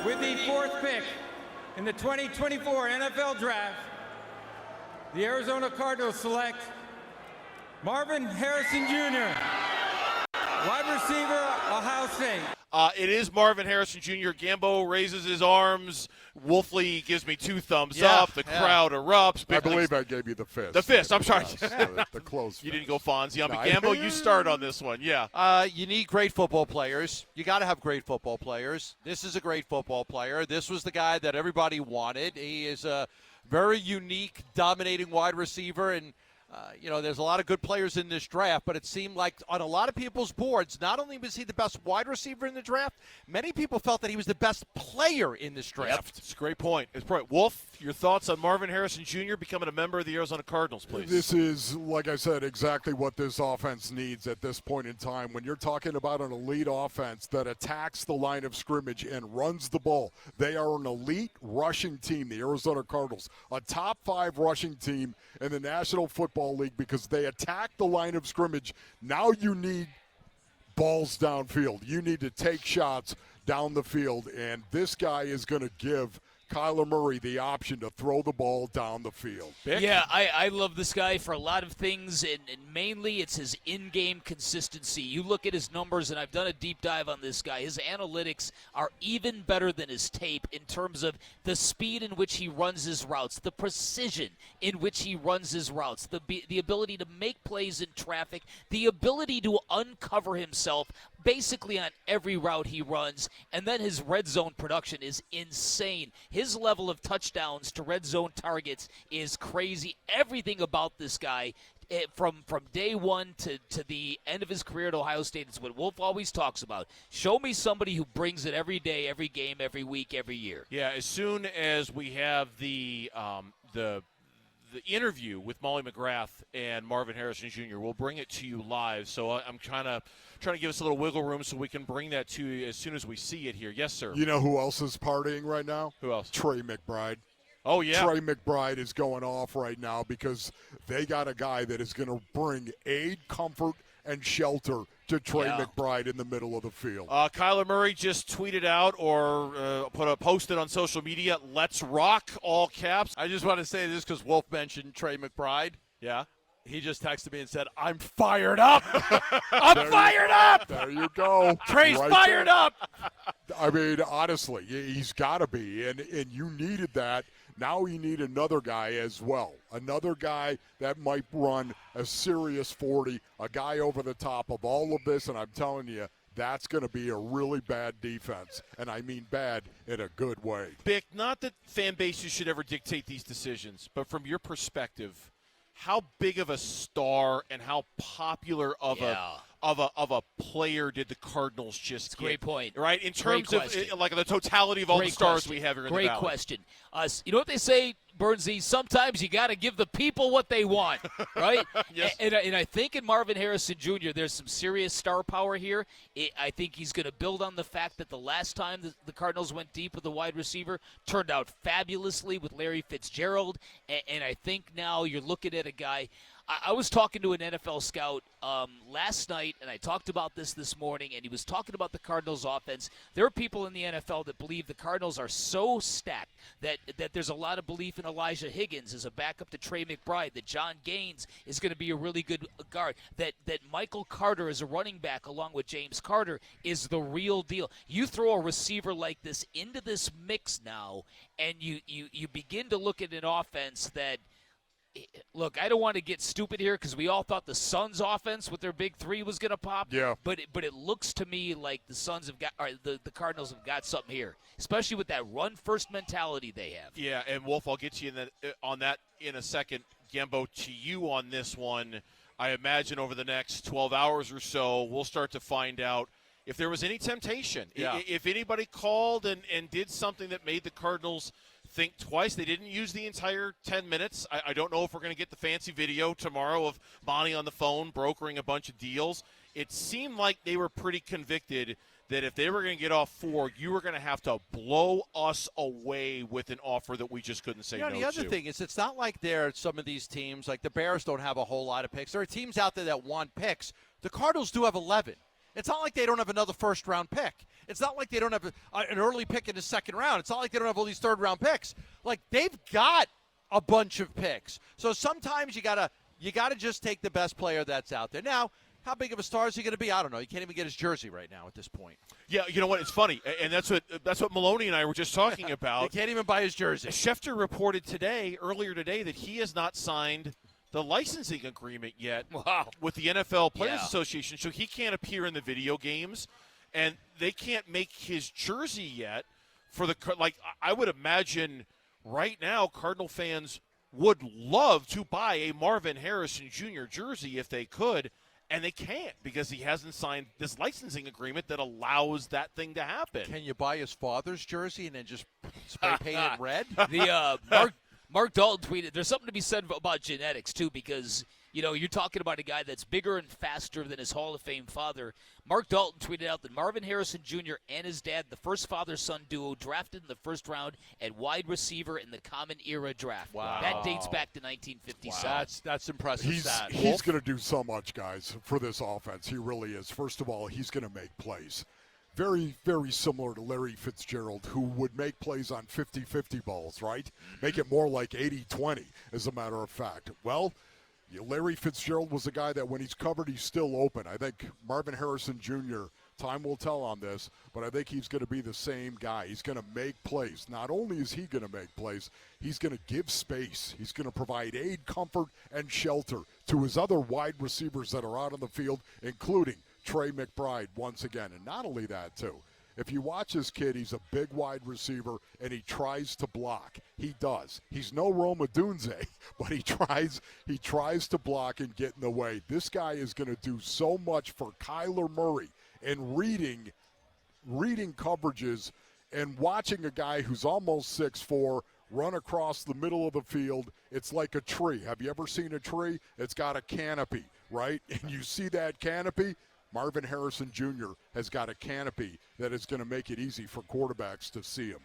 With the 4th pick in the 2024 NFL Draft, the Arizona Cardinals select Marvin Harrison Jr., wide receiver, Ohio State. It is Marvin Harrison Jr. Gambo raises his arms. Wolfley gives me 2 thumbs up. The crowd erupts. I believe I gave you the fist. The fist. I'm sorry. The close You fist. didn't go Fonzie on me. Gambo, you start on this one. Yeah. You need great football players. You got to have great football players. This is a great football player. This was the guy that everybody wanted. He is a very unique, dominating wide receiver, and there's a lot of good players in this draft, but it seemed like on a lot of people's boards, not only was he the best wide receiver in the draft, many people felt that he was the best player in this draft. Yep. It's a great point. Wolf, your thoughts on Marvin Harrison Jr. becoming a member of the Arizona Cardinals, please? This is, like I said, exactly what this offense needs at this point in time. When you're talking about an elite offense that attacks the line of scrimmage and runs the ball, they are an elite rushing team, the Arizona Cardinals, a top 5 rushing team in the National Football League because they attack the line of scrimmage. Now you need balls downfield. You need to take shots down the field, and this guy is going to give Kyler Murray the option to throw the ball down the field. Vic? Yeah, I love this guy for a lot of things, and mainly it's his in-game consistency. You look at his numbers, and I've done a deep dive on this guy. His analytics are even better than his tape in terms of the speed in which he runs his routes, the precision in which he runs his routes, the ability to make plays in traffic, the ability to uncover himself basically on every route he runs, and then his red zone production is insane. His level of touchdowns to red zone targets is crazy. Everything about this guy, from day one to the end of his career at Ohio State, is what Wolf always talks about. Show me somebody who brings it every day, every game, every week, every year. Yeah, as soon as we have the interview with Molly McGrath and Marvin Harrison Jr., we'll bring it to you live. So I'm trying to give us a little wiggle room so we can bring that to you as soon as we see it here. Yes, sir. You know who else is partying right now? Who else? Trey McBride. Oh, yeah. Trey McBride is going off right now because they got a guy that is going to bring aid, comfort, and shelter to Trey McBride in the middle of the field. Kyler Murray just tweeted out or posted on social media, "Let's rock," all caps. I just want to say this because Wolf mentioned Trey McBride. Yeah. He just texted me and said, "I'm fired up." I'm fired up. There you go. Trey's fired up. I mean, honestly, he's got to be, and you needed that. Now you need another guy as well, another guy that might run a serious 40, a guy over the top of all of this, and I'm telling you, that's going to be a really bad defense, and I mean bad in a good way. Bick, not that fan bases should ever dictate these decisions, but from your perspective, how big of a star and how popular of a player did the Cardinals just get? Great point. Right? In terms of like the totality of all the stars we have here in the Valley. Great question. You know what they say, Burnsy? Sometimes you got to give the people what they want, right? Yes. And I think in Marvin Harrison Jr., there's some serious star power here. I think he's going to build on the fact that the last time the Cardinals went deep with a wide receiver turned out fabulously with Larry Fitzgerald. And I think now you're looking at a guy. I was talking to an NFL scout last night, and I talked about this morning, and he was talking about the Cardinals' offense. There are people in the NFL that believe the Cardinals are so stacked that there's a lot of belief in Elijah Higgins as a backup to Trey McBride, that John Gaines is going to be a really good guard, that Michael Carter as a running back along with James Carter is the real deal. You throw a receiver like this into this mix now, and you begin to look at an offense that – look, I don't want to get stupid here because we all thought the Suns' offense with their big three was going to pop. Yeah. But it looks to me like the Suns have got, or the Cardinals have got something here, especially with that run-first mentality they have. Yeah, and Wolf, I'll get you on that in a second. Gambo, to you on this one. I imagine over the next 12 hours or so, we'll start to find out if there was any temptation. Yeah. If anybody called and did something that made the Cardinals think twice. They didn't use the entire 10 minutes. I don't know if we're going to get the fancy video tomorrow of Monty on the phone brokering a bunch of deals. It seemed like they were pretty convicted that if they were going to get off 4, you were going to have to blow us away with an offer that we just couldn't say no to. The other thing is, it's not like some of these teams, like the Bears don't have a whole lot of picks. There are teams out there that want picks. The Cardinals do have 11. It's not like they don't have another first-round pick. It's not like they don't have an early pick in the second round. It's not like they don't have all these third-round picks. Like, they've got a bunch of picks. So sometimes you gotta just take the best player that's out there. Now, how big of a star is he going to be? I don't know. You can't even get his jersey right now at this point. Yeah, you know what? It's funny, and that's what Maloney and I were just talking about. You can't even buy his jersey. Schefter reported earlier today, that he has not signed the licensing agreement yet with the NFL Players Association, so he can't appear in the video games, and they can't make his jersey yet for the I would imagine right now Cardinal fans would love to buy a Marvin Harrison Jr. jersey if they could. And they can't because he hasn't signed this licensing agreement that allows that thing to happen. Can you buy his father's jersey and then just spray paint it red? Mark Dalton tweeted, there's something to be said about genetics, too, because, you're talking about a guy that's bigger and faster than his Hall of Fame father. Mark Dalton tweeted out that Marvin Harrison Jr. and his dad, the first father-son duo, drafted in the first round at wide receiver in the Common Era draft. Wow. That dates back to 1957. Wow. That's impressive. He's going to do so much, guys, for this offense. He really is. First of all, he's going to make plays. Very, very similar to Larry Fitzgerald, who would make plays on 50-50 balls, right? Make it more like 80-20, as a matter of fact. Well, Larry Fitzgerald was a guy that when he's covered, he's still open. I think Marvin Harrison Jr., time will tell on this, but I think he's going to be the same guy. He's going to make plays. Not only is he going to make plays, he's going to give space. He's going to provide aid, comfort, and shelter to his other wide receivers that are out on the field, including Trey McBride once again. And not only that, too. If you watch this kid, he's a big wide receiver, and he tries to block. He does. He's no Roma Dunze, but he tries to block and get in the way. This guy is going to do so much for Kyler Murray in reading coverages and watching a guy who's almost 6'4" run across the middle of the field. It's like a tree. Have you ever seen a tree? It's got a canopy, right? And you see that canopy? Marvin Harrison Jr. has got a canopy that is going to make it easy for quarterbacks to see him.